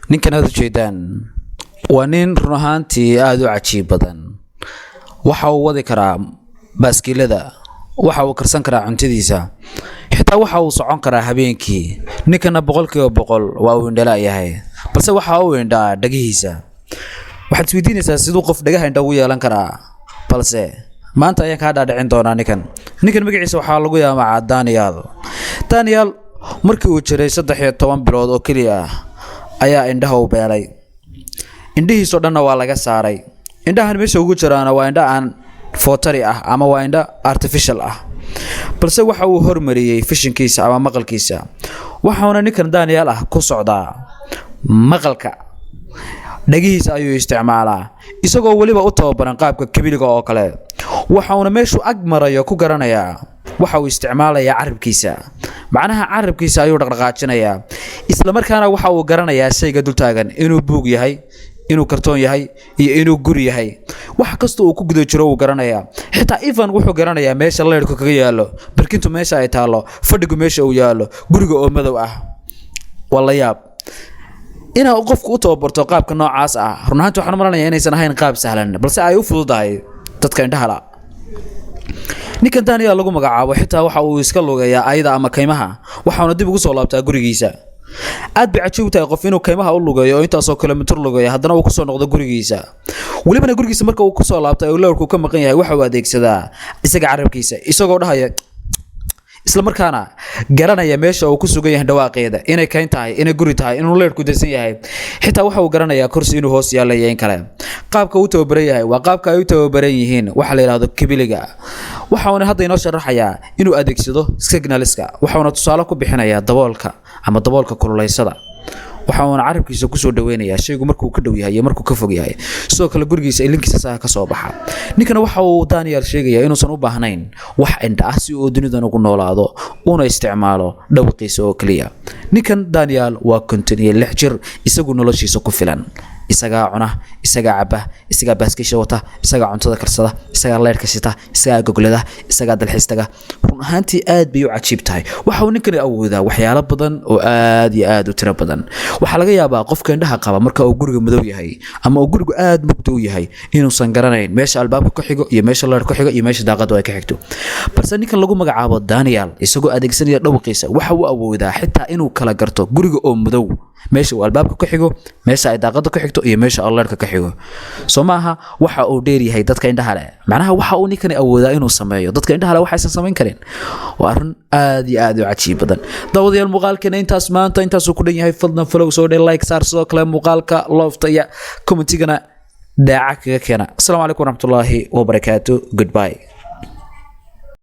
ninkan aad u jeedaan waa nin run ahaantii aad u cajiib badan. waxa uu wadi karaa baaskiilada, waxa uu karsan karaa cuntadiisa, xitaa waxa uu socon karaa habeenkii. ninkana 100% waa uu indhala yahay, balse waxa uu indhaa dhagihiisa. waxaad isweydiinaysaa siduu qof dhagaha indha ugu yeelan karaa, balse maanta ayaan ka dhaadhicin doonaa ninkan magaciisa waxaa lagu yaabaa Daniel. markii uu jiray 13 bilood oo kaliya ayaa indhaha u beelay. indhihiisa dhanna waa laga saaray. indhahan meesha ugu jiraana waa indha aan footari ah ama waa indha artificial ah, balse waxa uu hormariyay fishinkiisa ama maqalkiisa. waxaana ninkan Daniel ku socdaa maqalka. dhagihiisa ayuu isticmaalaa isagoo waliba u tababaran qaabka kabiliga oo kale. waxaana meeshu ag marayo ku garanayaa waxa uu isticmaalayaa carabkiisa. macnaha carabkiisa ayuu dhaqdhaqaajinayaa, isla markaana waxa uu garanayaa shayga dul taagan inuu buug yahay, inuu kartoon yahay iyo inuu guri yahay. wax kasta uu ku guda jiro uu garanayaa. xitaa even wuxuu garanayaa meesha leerku kaga yaalo, barkintu meesha ay taalo, fadhigu meesha uu yaalo, guriga oo madow ah. wala yaab inaa qofku u tababarto qaabka noocaas ah. run ahaantii waxaan maranayaa inaysan ahayn qaab sahlan, balse ay u fududahay dadka indhaha la. ninkan Daniel lagu magacaabo xitaa waxa uu iska lugayaa ayda ama kaymaha, waxaana dib ugu soo laabtaa gurigiisa. aad bay cajiib tahay qof inuu kaymaha u lugayo oo intaas oo kilomitir lugayo haddana uu ku soo noqdo gurigiisa. walibana gurigiisa marka uu ku soo laabtay oo leerku ka maqan yahay waxa uu adeegsadaa isaga carabkiisa, isagoo dhahaya isla markaana garanaya meesha uu ku sugan yahay dhawaaqeeda, inay kayn tahay, inay guri tahay, inuu leerku daysan yahay. xitaa waxa uu garanayaa kursi inuu hoos yaalayo in kale. qaabka uu tababaran yahay waa qaabka ay u tababaran yihiin waxa la yiraahdo kabiliga. waxaana hadda inoo sharaxayaa inuu adeegsado signalska. waxaana tusaale ku bixinayaa daboolka kululeysada. waxaana carabkiisa ku soo dhaweynayaa shaygu markuu ka dhow yahay iyo markuu ka fog yahay. sidoo kale gurigiisa ilinkiisa saa ka soo baxa. ninkana waxa uu Daniel sheegayaa inuusan u baahnayn wax indha ah si uu dunidan ugu noolaado, una isticmaalo dhawaqiisa oo kaliya. ninkan Daniel waa 56 jir, isagu noloshiisa ku filan. isaga cuna, isaga caba, isaga baaskiisha wata, isaga cuntada karsada, isaga leerka shita, isaga goglada, isaga dalxiistaga. run ahaantii aad bay u cajiib tahay. waxa uu ninkan awoodaa waxyaalo badan oo aad iyo aad u tiro badan. waxa laga yaabaa qofka indhaha qaba marka uu guriga madow yahay ama uu gurigu aad mugdi u yahay inuusan garanayn meesha albaabka ka xigo iyo meesha leerka ka xigo iyo meesha daaqadu ay ka xigto. balse ninkan lagu magacaabo Daniel isagoo adeegsanaya dhawaqiisa waxa uu awoodaa xitaa inuu kala garto guriga oo madow meesha uu albaabka ka xigo, meesha ay daaqadu ka xigto iyo meesha leerka ka xigo. Soomaha waxa uu dheer yahay dadka indhaha leh. macnaha waxa uu ninkan awoodaa inuu sameeyo dadka indhaha leh waxa aysan sameyn karin. waa arrin aad iyo aad u cajiib badan. daawadayaal muuqaalkana intaas uu ku dhan yahay. fadlan follow soo dhig, like saar, sidoo kale muuqaalka lofta iyo commentigana daaca kaga keena. Assalaamu calaykum waraxmatullaahi wabarakaatuh. Goodbye.